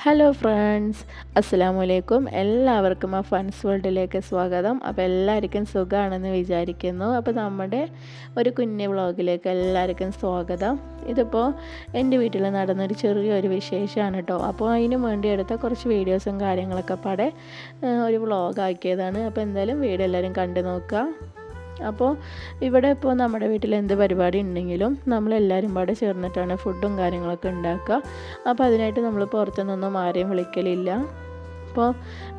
Hello friends, അസ്സലാമു അലൈക്കും. എല്ലാവർക്കും ആ ഫൺസ് വേൾഡിലേക്ക് സ്വാഗതം. അപ്പോൾ എല്ലാവർക്കും സുഖമാണെന്ന് വിചാരിക്കുന്നു. അപ്പോൾ നമ്മുടെ ഒരു കുഞ്ഞു വ്ളോഗിലേക്ക് എല്ലാവർക്കും സ്വാഗതം. ഇതിപ്പോൾ എൻ്റെ വീട്ടിൽ നടന്നൊരു ചെറിയൊരു വിശേഷമാണ് കേട്ടോ. അപ്പോൾ അതിന് വേണ്ടി എടുത്ത കുറച്ച് വീഡിയോസും കാര്യങ്ങളൊക്കെ പാടെ ഒരു വ്ളോഗാക്കിയതാണ്. അപ്പോൾ എന്തായാലും വീഡിയോ എല്ലാവരും കണ്ടു നോക്കുക. അപ്പോൾ ഇവിടെ ഇപ്പോൾ നമ്മുടെ വീട്ടിൽ എന്ത് പരിപാടി ഉണ്ടെങ്കിലും നമ്മളെല്ലാവരും പാടെ ചേർന്നിട്ടാണ് ഫുഡും കാര്യങ്ങളൊക്കെ ഉണ്ടാക്കുക. അപ്പോൾ അതിനായിട്ട് നമ്മൾ പുറത്തുനിന്നൊന്നും ആരെയും വിളിക്കലില്ല. അപ്പോൾ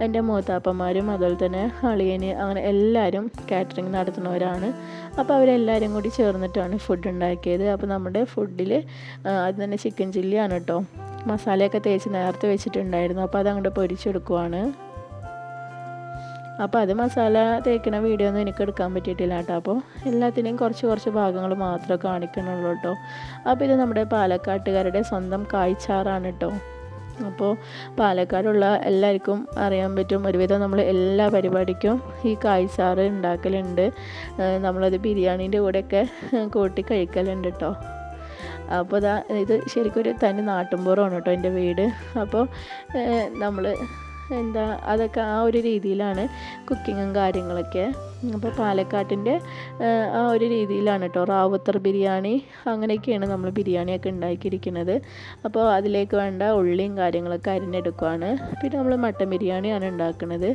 എൻ്റെ മൂത്താപ്പന്മാരും അതുപോലെ തന്നെ അളിയന് അങ്ങനെ എല്ലാവരും കാറ്ററിംഗ് നടത്തുന്നവരാണ്. അപ്പോൾ അവരെല്ലാവരും കൂടി ചേർന്നിട്ടാണ് ഫുഡ് ഉണ്ടാക്കിയത്. അപ്പോൾ നമ്മുടെ ഫുഡിൽ അത് തന്നെ ചിക്കൻ ചില്ലിയാണ് കേട്ടോ. മസാലയൊക്കെ തേച്ച് നേരത്തെ വെച്ചിട്ടുണ്ടായിരുന്നു. അപ്പോൾ അതങ്ങോട്ട് പൊരിച്ചെടുക്കുവാണ്. അപ്പോൾ അത് മസാല തേക്കുന്ന വീഡിയോ ഒന്നും എനിക്ക് എടുക്കാൻ പറ്റിയിട്ടില്ല കേട്ടോ. അപ്പോൾ എല്ലാത്തിനെയും കുറച്ച് ഭാഗങ്ങൾ മാത്രമേ കാണിക്കണുള്ളൂ കേട്ടോ. അപ്പോൾ ഇത് നമ്മുടെ പാലക്കാട്ടുകാരുടെ സ്വന്തം കായ്ച്ചാറാണ് കേട്ടോ. അപ്പോൾ പാലക്കാടുള്ള എല്ലാവർക്കും അറിയാൻ പറ്റും, ഒരുവിധം നമ്മൾ എല്ലാ പരിപാടിക്കും ഈ കായ്ച്ചാറ് ഉണ്ടാക്കലുണ്ട്. നമ്മളത് ബിരിയാണീൻ്റെ കൂടെയൊക്കെ കൂട്ടി കഴിക്കലുണ്ട് കേട്ടോ. അപ്പോൾ ഇത് ശരിക്കും ഒരു തനി നാട്ടുമ്പുറമാണ് കേട്ടോ എൻ്റെ വീട്. അപ്പോൾ നമ്മൾ അതൊക്കെ ആ ഒരു രീതിയിലാണ് കുക്കിങ്ങും കാര്യങ്ങളൊക്കെ. അപ്പോൾ പാലക്കാട്ടിൻ്റെ ആ ഒരു രീതിയിലാണ് കേട്ടോ. റാവുത്തർ ബിരിയാണി അങ്ങനെയൊക്കെയാണ് നമ്മൾ ബിരിയാണിയൊക്കെ ഉണ്ടാക്കിയിരിക്കുന്നത്. അപ്പോൾ അതിലേക്ക് വേണ്ട ഉള്ളിയും കാര്യങ്ങളൊക്കെ അരിഞ്ഞെടുക്കുകയാണ്. പിന്നെ നമ്മൾ മട്ടൻ ബിരിയാണിയാണ് ഉണ്ടാക്കുന്നത്.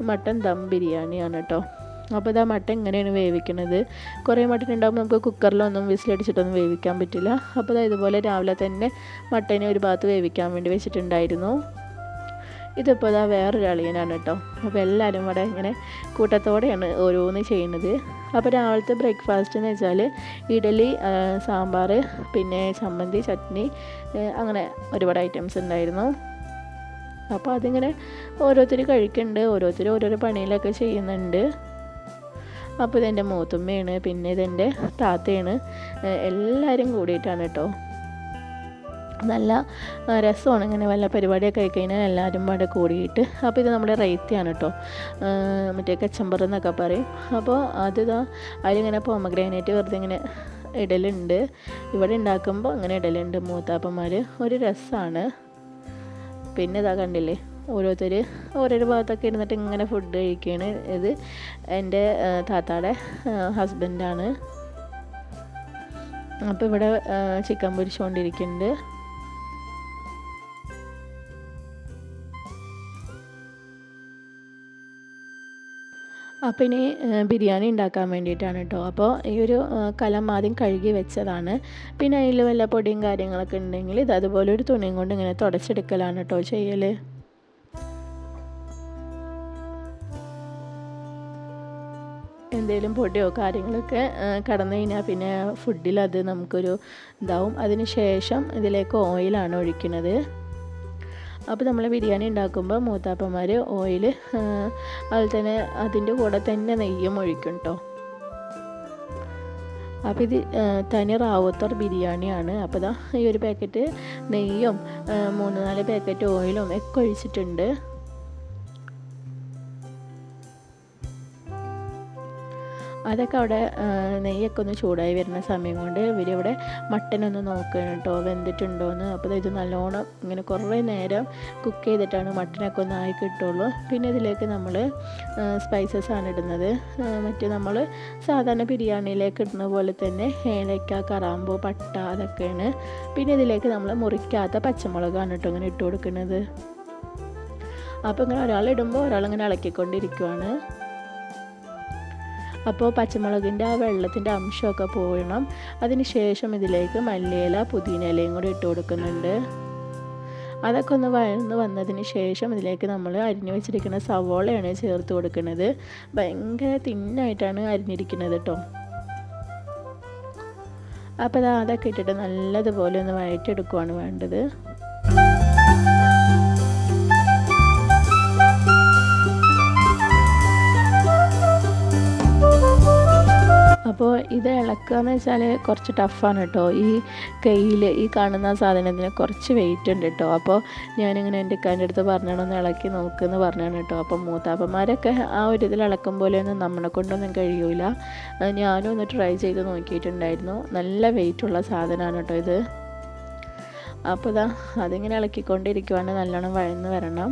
മട്ടൻ ദം ബിരിയാണിയാണ് കേട്ടോ. അപ്പോൾ ഇതാ മട്ടൻ എങ്ങനെയാണ് വേവിക്കുന്നത്. കുറേ മട്ടൻ ഉണ്ടാകുമ്പോൾ നമുക്ക് കുക്കറിലൊന്നും വിസിലടിച്ചിട്ടൊന്നും വേവിക്കാൻ പറ്റില്ല. അപ്പോൾ ഇതുപോലെ രാവിലെ തന്നെ മട്ടനെ ഒരു ഭാഗത്ത് വേവിക്കാൻ വേണ്ടി വെച്ചിട്ടുണ്ടായിരുന്നു. ഇതിപ്പോൾ ഇതാ വേറൊരു അളിയനാണ് കേട്ടോ. അപ്പോൾ എല്ലാവരും ഇവിടെ ഇങ്ങനെ കൂട്ടത്തോടെയാണ് ഓരോന്ന് ചെയ്യുന്നത്. അപ്പോൾ രാവിലത്തെ ബ്രേക്ക്ഫാസ്റ്റ് എന്ന് വെച്ചാൽ ഇഡലി, സാമ്പാർ, പിന്നെ ചമ്മന്തി, ചട്നി, അങ്ങനെ ഒരുപാട് ഐറ്റംസ് ഉണ്ടായിരുന്നു. അപ്പോൾ അതിങ്ങനെ ഓരോരുത്തർ കഴിക്കുന്നുണ്ട്, ഓരോരുത്തർ ഓരോരോ പണിയിലൊക്കെ ചെയ്യുന്നുണ്ട്. അപ്പോൾ ഇതെൻ്റെ മൂത്തുമ്മയാണ്, പിന്നെ ഇതെൻ്റെ താത്തയാണ്. എല്ലാവരും കൂടിയിട്ടാണ് കേട്ടോ. നല്ല രസമാണ് ഇങ്ങനെ വല്ല പരിപാടിയൊക്കെ ആയിക്കഴിഞ്ഞാൽ എല്ലാവരും പാടെ കൂടിയിട്ട്. അപ്പോൾ ഇത് നമ്മുടെ റൈത്തിയാണ് കേട്ടോ, മറ്റേ കച്ചമ്പർ എന്നൊക്കെ പറയും. അപ്പോൾ അതിലിങ്ങനെ പോമഗ്രാനൈറ്റ് വെറുതെ ഇങ്ങനെ ഇടലുണ്ട്. ഇവിടെ ഉണ്ടാക്കുമ്പോൾ അങ്ങനെ ഇടലുണ്ട് മൂത്താപ്പന്മാർ. ഒരു രസമാണ്. പിന്നെ ഇതാ കണ്ടില്ലേ, ഓരോരുത്തർ ഓരോരോ ഭാഗത്തൊക്കെ ഇരുന്നിട്ട് ഇങ്ങനെ ഫുഡ് കഴിക്കുകയാണ്. ഇത് എൻ്റെ താത്താടെ ഹസ്ബൻഡാണ്. അപ്പോൾ ഇവിടെ ചിക്കൻ പൊരിച്ചുകൊണ്ടിരിക്കുന്നുണ്ട്. അപ്പോൾ ഇനി ബിരിയാണി ഉണ്ടാക്കാൻ വേണ്ടിയിട്ടാണ് കേട്ടോ. അപ്പോൾ ഈ ഒരു കലം ആദ്യം കഴുകി വെച്ചതാണ്. പിന്നെ അതിൽ വല്ല പൊടിയും കാര്യങ്ങളൊക്കെ ഉണ്ടെങ്കിൽ ഇത് അതുപോലെ ഒരു തുണിയും കൊണ്ട് ഇങ്ങനെ തുടച്ചെടുക്കലാണ് കേട്ടോ ചെയ്യൽ. എന്തെങ്കിലും പൊടിയോ കാര്യങ്ങളൊക്കെ കടന്നു കഴിഞ്ഞാൽ പിന്നെ ഫുഡിൽ അത് നമുക്കൊരു ഇതാവും. അതിന് ശേഷം ഇതിലേക്ക് ഓയിലാണ് ഒഴിക്കുന്നത്. അപ്പോൾ നമ്മൾ ബിരിയാണി ഉണ്ടാക്കുമ്പോൾ മൂത്താപ്പന്മാർ ഓയിൽ അതിൽ തന്നെ അതിൻ്റെ കൂടെ തന്നെ നെയ്യും ഒഴിക്കും കേട്ടോ. അപ്പോൾ ഇത് തനി റാവുത്തർ ബിരിയാണിയാണ്. അപ്പോൾ ഇതാ ഈ ഒരു പാക്കറ്റ് നെയ്യും 3-4 പാക്കറ്റ് ഓയിലും ഒക്കെ ഒഴിച്ചിട്ടുണ്ട്. അതൊക്കെ അവിടെ നെയ്യൊക്കെ ഒന്ന് ചൂടായി വരുന്ന സമയം കൊണ്ട് ഇവരിവിടെ മട്ടനൊന്ന് നോക്കണം കേട്ടോ, വെന്തിട്ടുണ്ടോയെന്ന്. അപ്പോൾ ഇത് നല്ലോണം ഇങ്ങനെ കുറേ നേരം കുക്ക് ചെയ്തിട്ടാണ് മട്ടനൊക്കെ ഒന്ന് ആയി കിട്ടുള്ളൂ. പിന്നെ ഇതിലേക്ക് നമ്മൾ സ്പൈസസ് ആണ് ഇടുന്നത്. മറ്റേ നമ്മൾ സാധാരണ ബിരിയാണിയിലേക്ക് ഇടുന്ന പോലെ തന്നെ ഏലക്ക, കറാമ്പൂ, പട്ട അതൊക്കെയാണ്. പിന്നെ ഇതിലേക്ക് നമ്മൾ മുറിക്കാത്ത പച്ചമുളകാണ് കേട്ടോ ഇങ്ങനെ ഇട്ട് കൊടുക്കുന്നത്. അപ്പോൾ ഇങ്ങനെ ഒരാളിടുമ്പോൾ ഒരാളിങ്ങനെ ഇളക്കിക്കൊണ്ടിരിക്കുവാണ്. അപ്പോൾ പച്ചമുളകിൻ്റെ ആ വെള്ളത്തിൻ്റെ അംശമൊക്കെ പോകണം. അതിന് ശേഷം ഇതിലേക്ക് മല്ലിയില, പുതിന ഇലയും കൂടി ഇട്ട് കൊടുക്കുന്നുണ്ട്. അതൊക്കെ ഒന്ന് വഴന്ന് വന്നതിന് ശേഷം ഇതിലേക്ക് നമ്മൾ അരിഞ്ഞു വെച്ചിരിക്കുന്ന സവോളയാണ് ചേർത്ത് കൊടുക്കുന്നത്. ഭയങ്കര തിന്നായിട്ടാണ് അരിഞ്ഞിരിക്കുന്നത് കേട്ടോ. അപ്പോൾ അതൊക്കെ ഇട്ടിട്ട് നല്ലതുപോലെ ഒന്ന് വഴറ്റിയെടുക്കുകയാണ് വേണ്ടത്. അപ്പോൾ ഇത് ഇളക്കുക എന്ന് വെച്ചാൽ കുറച്ച് ടഫാണ് കേട്ടോ. ഈ കയ്യിൽ ഈ കാണുന്ന സാധനത്തിന് കുറച്ച് വെയിറ്റ് ഉണ്ട് കേട്ടോ. അപ്പോൾ ഞാനിങ്ങനെ എൻ്റെ ഇക്കാൻ്റെ അടുത്ത് പറഞ്ഞാണൊന്ന് ഇളക്കി നോക്കുമെന്ന് പറഞ്ഞാണ് കേട്ടോ. അപ്പം മൂത്താപ്പന്മാരൊക്കെ ആ ഒരു ഇതിൽ ഇളക്കും പോലെയൊന്നും നമ്മളെ കൊണ്ടൊന്നും കഴിയൂല. ഞാനും ഒന്ന് ട്രൈ ചെയ്ത് നോക്കിയിട്ടുണ്ടായിരുന്നു. നല്ല വെയിറ്റുള്ള സാധനമാണ് കേട്ടോ ഇത്. അപ്പോൾ ഇതാ അതിങ്ങനെ ഇളക്കിക്കൊണ്ടിരിക്കുവാണ്, നല്ലോണം വഴന്ന് വരണം.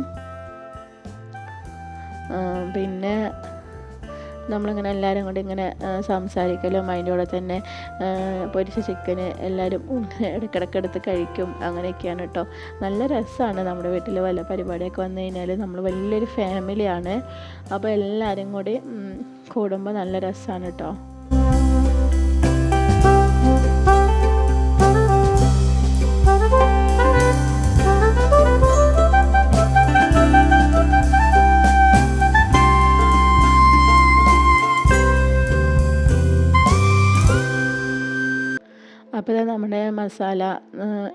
പിന്നെ നമ്മളിങ്ങനെ എല്ലാവരും കൂടി ഇങ്ങനെ സംസാരിക്കലും അതിൻ്റെ കൂടെ തന്നെ പൊരിച്ച ചിക്കന് എല്ലാവരും ഇടയ്ക്കിടയ്ക്ക് എടുത്ത് കഴിക്കും, അങ്ങനെയൊക്കെയാണ് കേട്ടോ. നല്ല രസമാണ് നമ്മുടെ വീട്ടിൽ വല്ല പരിപാടിയൊക്കെ വന്നു കഴിഞ്ഞാൽ. നമ്മൾ വലിയൊരു ഫാമിലിയാണ്, അപ്പോൾ എല്ലാവരും കൂടി കൂടുമ്പോൾ നല്ല രസമാണ് കേട്ടോ. അപ്പോൾ ഇത് നമ്മുടെ മസാല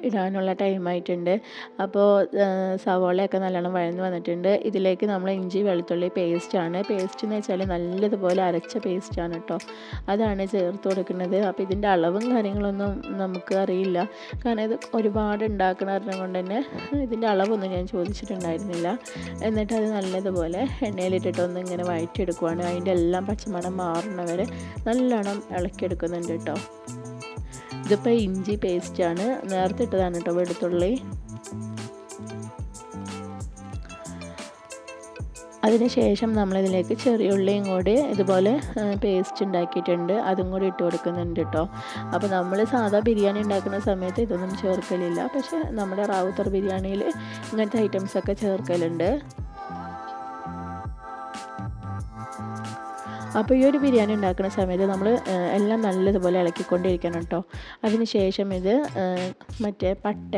ഇടാനുള്ള ടൈമായിട്ടുണ്ട്. അപ്പോൾ സവോളയൊക്കെ നല്ലോണം വഴന്ന് വന്നിട്ടുണ്ട്. ഇതിലേക്ക് നമ്മൾ ഇഞ്ചി വെളുത്തുള്ളി പേസ്റ്റാണ്, പേസ്റ്റ് എന്ന് വെച്ചാൽ നല്ലതുപോലെ അരച്ച പേസ്റ്റാണ് കേട്ടോ, അതാണ് ചേർത്ത് കൊടുക്കുന്നത്. അപ്പോൾ ഇതിൻ്റെ അളവും കാര്യങ്ങളൊന്നും നമുക്ക് അറിയില്ല, കാരണം ഇത് ഒരുപാട് ഉണ്ടാക്കുന്ന കാരണം കൊണ്ട് തന്നെ ഇതിൻ്റെ അളവൊന്നും ഞാൻ ചോദിച്ചിട്ടുണ്ടായിരുന്നില്ല. എന്നിട്ട് അത് നല്ലതുപോലെ എണ്ണയിലിട്ടിട്ടൊന്ന് ഇങ്ങനെ വഴറ്റിയെടുക്കുവാണ്. അതിൻ്റെ എല്ലാം പച്ചമണം മാറുന്നവരെ നല്ലോണം ഇളക്കിയെടുക്കുന്നുണ്ട് കേട്ടോ. ഇതിപ്പോൾ ഇഞ്ചി പേസ്റ്റാണ്, നേരത്തെ ഇട്ടതാണ് കേട്ടോ വെളുത്തുള്ളി. അതിനുശേഷം നമ്മളിതിലേക്ക് ചെറിയ ഉള്ളിയും കൂടി ഇതുപോലെ പേസ്റ്റ് ഉണ്ടാക്കിയിട്ടുണ്ട്, അതും കൂടി ഇട്ട് കൊടുക്കുന്നുണ്ട് കേട്ടോ. അപ്പോൾ നമ്മൾ സാധാ ബിരിയാണി ഉണ്ടാക്കുന്ന സമയത്ത് ഇതൊന്നും ചേർക്കലില്ല, പക്ഷേ നമ്മുടെ റാവുത്തർ ബിരിയാണിയിൽ ഇങ്ങനത്തെ ഐറ്റംസൊക്കെ ചേർക്കലുണ്ട്. അപ്പോൾ ഈ ഒരു ബിരിയാണി ഉണ്ടാക്കുന്ന സമയത്ത് നമ്മൾ എല്ലാം നല്ലതുപോലെ ഇളക്കിക്കൊണ്ടിരിക്കണം കേട്ടോ. അതിന് ശേഷം ഇത് മറ്റേ പട്ട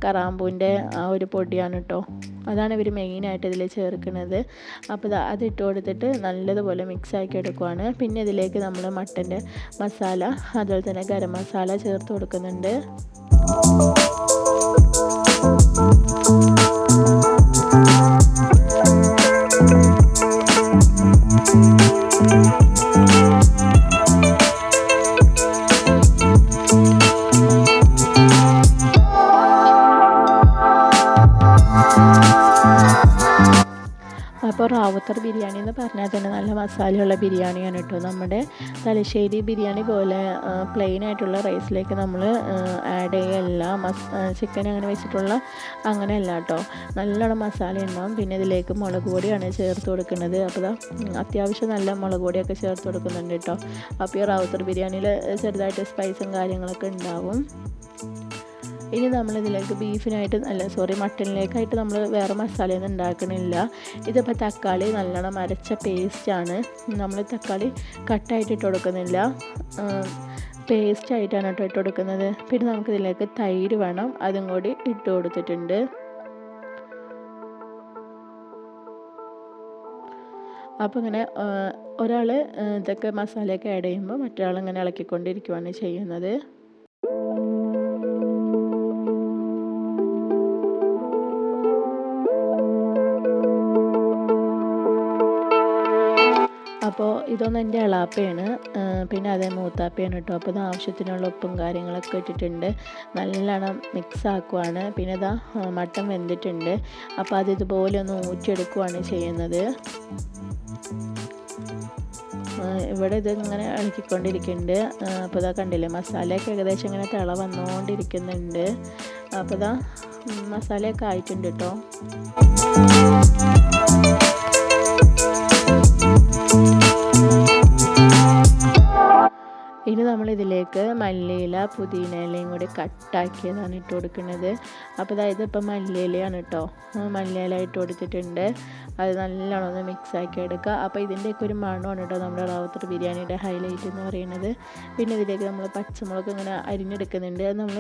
കറാമ്പൂൻ്റെ ആ ഒരു പൊടിയാണ് കേട്ടോ, അതാണ് ഇവർ മെയിനായിട്ട് ഇതിൽ ചേർക്കുന്നത്. അപ്പോൾ അതിട്ട് കൊടുത്തിട്ട് നല്ലതുപോലെ മിക്സ് ആക്കി എടുക്കുവാണ്. പിന്നെ ഇതിലേക്ക് നമ്മൾ മട്ടൻ്റെ മസാല അതുപോലെ തന്നെ ഗരം മസാല ചേർത്ത് കൊടുക്കുന്നുണ്ട്. അപ്പോൾ റാവുത്തർ ബിരിയാണി എന്ന് പറഞ്ഞാൽ തന്നെ നല്ല മസാലയുള്ള ബിരിയാണിയാണ് കേട്ടോ. നമ്മുടെ തലശ്ശേരി ബിരിയാണി പോലെ പ്ലെയിൻ ആയിട്ടുള്ള റൈസിലേക്ക് നമ്മൾ ആഡ് ചെയ്യല്ല, ചിക്കൻ അങ്ങനെ വെച്ചിട്ടുള്ള അങ്ങനെയല്ല കേട്ടോ, നല്ലോണം മസാല ഉണ്ടാവും. പിന്നെ ഇതിലേക്ക് മുളക് പൊടിയാണ് ചേർത്ത് കൊടുക്കുന്നത്. അപ്പോൾ അത്യാവശ്യം നല്ല മുളക് പൊടിയൊക്കെ ചേർത്ത് കൊടുക്കുന്നുണ്ട് കേട്ടോ. അപ്പോൾ ഈ റാവുത്തർ ബിരിയാണിയിൽ ചെറുതായിട്ട് സ്പൈസും കാര്യങ്ങളൊക്കെ ഉണ്ടാവും. ഇനി നമ്മളിതിലേക്ക് മട്ടനിലേക്കായിട്ട് നമ്മൾ വേറെ മസാലയൊന്നും ഉണ്ടാക്കണില്ല. ഇതിപ്പോൾ തക്കാളി നല്ലോണം അരച്ച പേസ്റ്റാണ്, നമ്മൾ തക്കാളി കട്ടായിട്ട് ഇട്ട് കൊടുക്കുന്നില്ല, പേസ്റ്റായിട്ടാണ് കേട്ടോ ഇട്ട് കൊടുക്കുന്നത്. പിന്നെ നമുക്കിതിലേക്ക് തൈര് വേണം, അതും കൂടി ഇട്ട് കൊടുത്തിട്ടുണ്ട്. അപ്പോൾ ഇങ്ങനെ ഒരാൾ ഇതൊക്കെ മസാലയൊക്കെ ആഡ് ചെയ്യുമ്പോൾ മറ്റൊരാൾ ഇങ്ങനെ ഇളക്കിക്കൊണ്ടിരിക്കുകയാണ് ചെയ്യുന്നത്. അപ്പോൾ ഇതൊന്നും എൻ്റെ എളാപ്പയാണ്, പിന്നെ അതേ മൂത്താപ്പയാണ് കേട്ടോ. അപ്പോൾ ഇത് ആവശ്യത്തിനുള്ള ഉപ്പും കാര്യങ്ങളൊക്കെ ഇട്ടിട്ടുണ്ട്, നല്ലോണം മിക്സ് ആക്കുവാണ്. പിന്നെ ഇതാ മട്ടൻ വെന്തിട്ടുണ്ട്, അപ്പോൾ അത് ഇതുപോലെ ഒന്ന് ഊറ്റിയെടുക്കുവാണ് ചെയ്യുന്നത്. ഇവിടെ ഇതിങ്ങനെ ഇളക്കിക്കൊണ്ടിരിക്കുന്നുണ്ട്. അപ്പോൾ ഇതാ കണ്ടില്ലേ, മസാലയൊക്കെ ഏകദേശം ഇങ്ങനെ തിള വന്നുകൊണ്ടിരിക്കുന്നുണ്ട്. അപ്പോൾ ഇതാ മസാലയൊക്കെ ആയിട്ടുണ്ട് കേട്ടോ. ഇനി നമ്മളിതിലേക്ക് മല്ലിയില പുതിനയിലയും കൂടി കട്ടാക്കിയതാണ് ഇട്ട് കൊടുക്കുന്നത്. അപ്പോൾ അതായത് ഇപ്പോൾ മല്ലിയിലയാണ് കേട്ടോ, മല്ലിയില ഇട്ട് കൊടുത്തിട്ടുണ്ട്. അത് നല്ലോണം ഒന്ന് മിക്സ് ആക്കി എടുക്കുക. അപ്പോൾ ഇതിൻ്റെയൊക്കെ ഒരു മണമാണ് കേട്ടോ നമ്മുടെ റാവുത്തർ ബിരിയാണിയുടെ ഹൈലൈറ്റ് എന്ന് പറയുന്നത്. പിന്നെ ഇതിലേക്ക് നമ്മൾ പച്ചമുളക് ഇങ്ങനെ അരിഞ്ഞെടുക്കുന്നുണ്ട്. അത് നമ്മൾ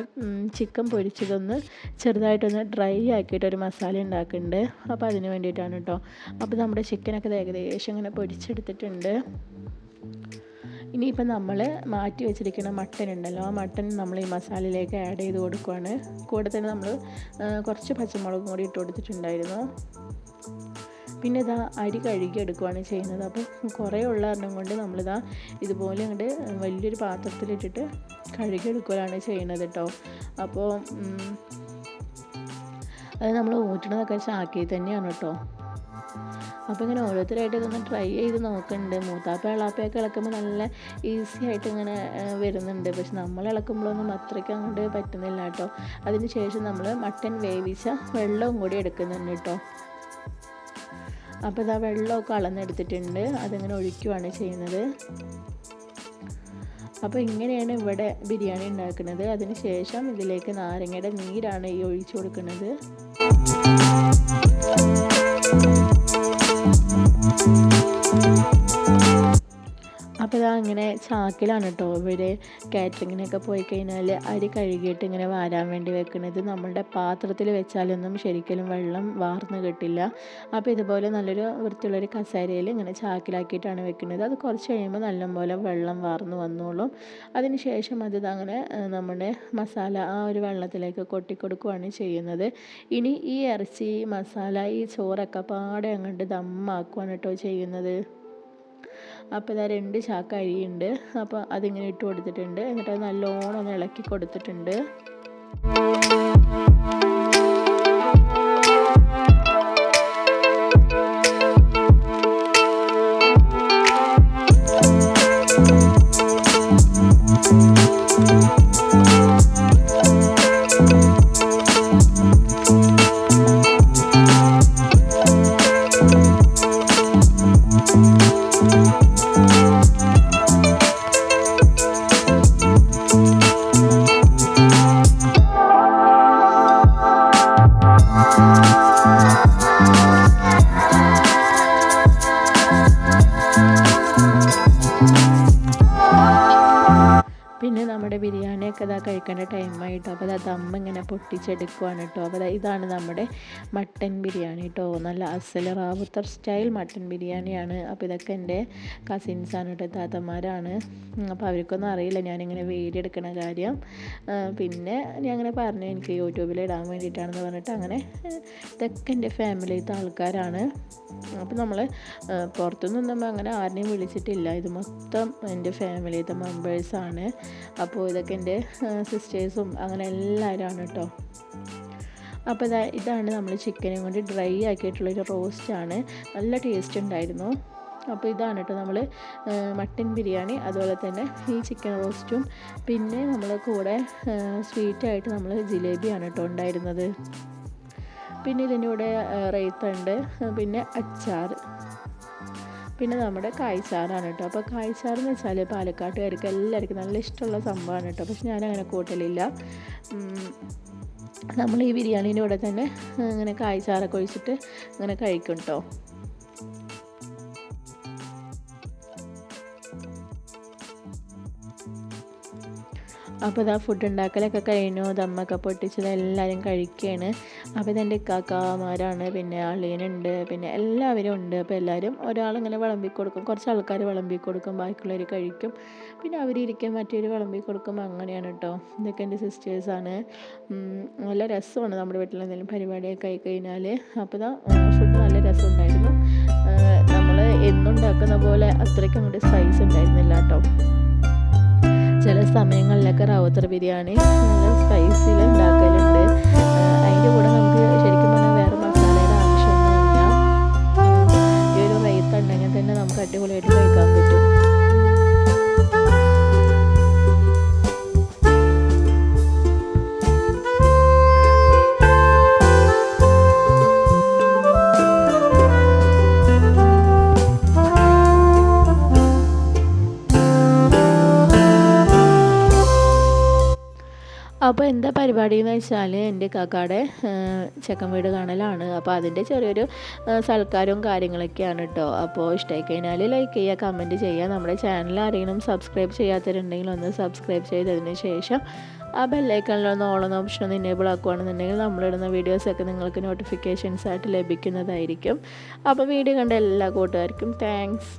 ചിക്കൻ പൊരിച്ചതൊന്ന് ചെറുതായിട്ടൊന്ന് ഡ്രൈ ആക്കിയിട്ടൊരു മസാല ഉണ്ടാക്കുന്നുണ്ട്, അപ്പോൾ അതിന് വേണ്ടിയിട്ടാണ് കേട്ടോ. അപ്പോൾ നമ്മുടെ ചിക്കനൊക്കെ ഏകദേശം ഇങ്ങനെ പൊരിച്ചെടുത്തിട്ടുണ്ട്. ഇനിയിപ്പോൾ നമ്മൾ മാറ്റി വെച്ചിരിക്കുന്ന മട്ടൻ ഉണ്ടല്ലോ, ആ മട്ടൻ നമ്മൾ ഈ മസാലയിലേക്ക് ആഡ് ചെയ്ത് കൊടുക്കുകയാണ്. കൂടെ തന്നെ നമ്മൾ കുറച്ച് പച്ചമുളകും കൂടി ഇട്ട് കൊടുത്തിട്ടുണ്ടായിരുന്നു. പിന്നെ ഇതാ അരി കഴുകി എടുക്കുകയാണ് ചെയ്യുന്നത്. അപ്പോൾ കുറേ ഉള്ള കാരണം കൊണ്ട് നമ്മളിതാ ഇതുപോലെ അങ്ങോട്ട് വലിയൊരു പാത്രത്തിലിട്ടിട്ട് കഴുകിയെടുക്കുകയാണ് ചെയ്യുന്നത് കേട്ടോ. അപ്പോൾ അത് നമ്മൾ ഊറ്റണതൊക്കെ ചാക്കി തന്നെയാണ് കേട്ടോ. അപ്പോൾ ഇങ്ങനെ ഓരോരുത്തരായിട്ട് ഇതൊന്ന് ട്രൈ ചെയ്ത് നോക്കുന്നുണ്ട്. മൂത്താപ്പ എളാപ്പയൊക്കെ ഇളക്കുമ്പോൾ നല്ല ഈസി ആയിട്ട് ഇങ്ങനെ വരുന്നുണ്ട്. പക്ഷെ നമ്മൾ ഇളക്കുമ്പോഴൊന്നും അത്രയ്ക്ക് അങ്ങോട്ട് പറ്റുന്നില്ല കേട്ടോ. അതിന് ശേഷം നമ്മൾ മട്ടൻ വേവിച്ച വെള്ളവും കൂടി എടുക്കുന്നുണ്ട് കേട്ടോ. അപ്പോൾ ഇതാ വെള്ളമൊക്കെ അളന്നെടുത്തിട്ടുണ്ട്, അതിങ്ങനെ ഒഴിക്കുകയാണ് ചെയ്യുന്നത്. അപ്പോൾ ഇങ്ങനെയാണ് ഇവിടെ ബിരിയാണി ഉണ്ടാക്കുന്നത്. അതിന് ശേഷം ഇതിലേക്ക് നാരങ്ങയുടെ നീരാണ് ഈ ഒഴിച്ചു കൊടുക്കുന്നത്. അപ്പോൾ ഇതാ ഇങ്ങനെ ചാക്കിലാണ് കേട്ടോ ഇവർ കാറ്ററിങ്ങിനൊക്കെ പോയി കഴിഞ്ഞാൽ അരി കഴുകിയിട്ട് ഇങ്ങനെ വാരാൻ വേണ്ടി വെക്കുന്നത്. നമ്മളുടെ പാത്രത്തിൽ വെച്ചാലൊന്നും ശരിക്കും വെള്ളം വാർന്ന് കിട്ടില്ല. അപ്പോൾ ഇതുപോലെ നല്ലൊരു വൃത്തിയുള്ളൊരു കസേരയിൽ ഇങ്ങനെ ചാക്കിലാക്കിയിട്ടാണ് വെക്കുന്നത്. അത് കുറച്ച് കഴിയുമ്പോൾ നല്ലപോലെ വെള്ളം വാർന്ന് വന്നോളും. അതിന് ശേഷം അത് അങ്ങനെ നമ്മുടെ മസാല ആ ഒരു വെള്ളത്തിലേക്ക് കൊട്ടിക്കൊടുക്കുകയാണ് ചെയ്യുന്നത്. ഇനി ഈ ഇറച്ചി മസാല ഈ ചോറൊക്കെ പാടെ അങ്ങോട്ട് ദമ്മാക്കുകയാണ് കേട്ടോ ചെയ്യുന്നത്. അപ്പോൾ ഇതാ 2 ചാക്ക് അരിയുണ്ട്. അപ്പോൾ അതിങ്ങനെ ഇട്ട് കൊടുത്തിട്ടുണ്ട്. എന്നിട്ട് അത് നല്ലോണം ഒന്ന് ഇളക്കി കൊടുത്തിട്ടുണ്ട്. പിന്നെ നമ്മുടെ ബിരിയാണിയൊക്കെ ഇതാ കഴിക്കേണ്ട ടൈമായിട്ടോ. അപ്പോൾ അത് ദമ്മ് ഇങ്ങനെ പൊട്ടിച്ചെടുക്കുവാണ് കേട്ടോ. അപ്പോൾ ഇതാണ് നമ്മുടെ മട്ടൻ ബിരിയാണി കേട്ടോ. നല്ല അസൽ റാവുത്തർ സ്റ്റൈൽ മട്ടൻ ബിരിയാണിയാണ്. അപ്പോൾ ഇതൊക്കെ എൻ്റെ കസിൻസാണ് കേട്ടോ, താത്തമാരാണ്. അപ്പോൾ അവർക്കൊന്നും അറിയില്ല ഞാനിങ്ങനെ വീഡിയോ എടുക്കുന്ന കാര്യം. പിന്നെ ഞാൻ അങ്ങനെ പറഞ്ഞു എനിക്ക് യൂട്യൂബിൽ ഇടാൻ വേണ്ടിയിട്ടാണെന്ന് പറഞ്ഞിട്ട് അങ്ങനെ ഇതൊക്കെ എൻ്റെ ഫാമിലിയിലത്തെ ആൾക്കാരാണ്. അപ്പോൾ നമ്മൾ പുറത്തുനിന്നൊന്നും അങ്ങനെ ആരെയും വിളിച്ചിട്ടില്ല. ഇത് മൊത്തം എൻ്റെ ഫാമിലിയിലത്തെ മെമ്പേഴ്സാണ്. അപ്പോൾ ഇതൊക്കെ എൻ്റെ സിസ്റ്റേഴ്സും അങ്ങനെ എല്ലാവരും കേട്ടോ. അപ്പോൾ ഇതാണ് നമ്മൾ ചിക്കനും കൊണ്ട് ഡ്രൈ ആക്കിയിട്ടുള്ളൊരു റോസ്റ്റാണ്. നല്ല ടേസ്റ്റ് ഉണ്ടായിരുന്നു. അപ്പോൾ ഇതാണ് കേട്ടോ നമ്മൾ മട്ടൻ ബിരിയാണി, അതുപോലെ തന്നെ ഈ ചിക്കൻ റോസ്റ്റും. പിന്നെ നമ്മൾ കൂടെ സ്വീറ്റായിട്ട് നമ്മൾ ജിലേബിയാണ് കേട്ടോ ഉണ്ടായിരുന്നത്. പിന്നെ ഇതിൻ്റെ കൂടെ റൈത്തുണ്ട്, പിന്നെ അച്ചാർ, പിന്നെ നമ്മുടെ കായ്ച്ചാറാണ് കേട്ടോ. അപ്പോൾ കായ്ച്ചാറെന്ന് വെച്ചാൽ പാലക്കാട്ടുകാർക്ക് എല്ലാവർക്കും നല്ല ഇഷ്ടമുള്ള സംഭവമാണ് കേട്ടോ. പക്ഷെ ഞാനങ്ങനെ കൂട്ടലില്ല. നമ്മൾ ഈ ബിരിയാണീൻ്റെ കൂടെ തന്നെ ഇങ്ങനെ കായ്ച്ചാറൊക്കെ ഒഴിച്ചിട്ട് ഇങ്ങനെ കഴിക്കും കേട്ടോ. അപ്പോൾ ഇതാ ഫുഡ് ഉണ്ടാക്കലൊക്കെ കഴിഞ്ഞു, ദമ്മൊക്കെ പൊട്ടിച്ചത് എല്ലാവരും കഴിക്കുകയാണ്. അപ്പോൾ ഇതെൻ്റെ ഇക്കാക്കമാരാണ്, പിന്നെ അളിയനുണ്ട്, പിന്നെ എല്ലാവരും ഉണ്ട്. അപ്പോൾ എല്ലാവരും ഒരാളിങ്ങനെ വിളമ്പി കൊടുക്കും, കുറച്ച് ആൾക്കാർ വിളമ്പി കൊടുക്കും, ബാക്കിയുള്ളവർ കഴിക്കും, പിന്നെ അവരിരിക്കും, മറ്റൊരു വിളമ്പി കൊടുക്കും. അങ്ങനെയാണ് കേട്ടോ. ഇതൊക്കെ എൻ്റെ സിസ്റ്റേഴ്സാണ്. നല്ല രസമാണ് നമ്മുടെ വീട്ടിൽ എന്തെങ്കിലും പരിപാടിയൊക്കെ ആയി കഴിഞ്ഞാൽ. അപ്പോൾ ഇതാ ഫുഡ് നല്ല രസമുണ്ടായിരുന്നു. നമ്മൾ എന്നുണ്ടാക്കുന്ന പോലെ അത്രയ്ക്ക് അങ്ങോട്ട് സ്പൈസ് ഉണ്ടായിരുന്നില്ല കേട്ടോ. ചില സമയങ്ങളിലൊക്കെ റാവുത്തർ ബിരിയാണി നല്ല സ്പൈസിൽ ഉണ്ടാക്കലുണ്ട്. അതിൻ്റെ കൂടെ നമുക്ക് ശരിക്കും പറഞ്ഞാൽ വേറെ മസാലയുടെ ആവശ്യമൊന്നുമില്ല. ഈ ഒരു റൈത്ത ഉണ്ടെങ്കിൽ തന്നെ നമുക്ക് അടിപൊളിയായിട്ട് കഴിക്കാൻ പറ്റും. അപ്പോൾ എന്താ പരിപാടി എന്ന് വെച്ചാൽ എൻ്റെ കാക്കയുടെ ചെക്കൻ വീട് കാണലാണ്. അപ്പോൾ അതിൻ്റെ ചെറിയൊരു സൽക്കാരവും കാര്യങ്ങളൊക്കെയാണ് കേട്ടോ. അപ്പോൾ ഇഷ്ടമായി കഴിഞ്ഞാൽ ലൈക്ക് ചെയ്യുക, കമൻറ്റ് ചെയ്യുക. നമ്മുടെ ചാനൽ ആരെങ്കിലും സബ്സ്ക്രൈബ് ചെയ്യാത്തവരുണ്ടെങ്കിൽ ഒന്ന് സബ്സ്ക്രൈബ് ചെയ്തതിന് ശേഷം ആ ബെല്ലൈക്കണിലൊന്ന് ഓളെന്ന ഓപ്ഷൻ ഒന്ന് എനേബിൾ ആക്കുകയാണെന്നുണ്ടെങ്കിൽ നമ്മളിടുന്ന വീഡിയോസൊക്കെ നിങ്ങൾക്ക് നോട്ടിഫിക്കേഷൻസ് ആയിട്ട് ലഭിക്കുന്നതായിരിക്കും. അപ്പോൾ വീഡിയോ കണ്ട എല്ലാ കൂട്ടുകാർക്കും താങ്ക്സ്.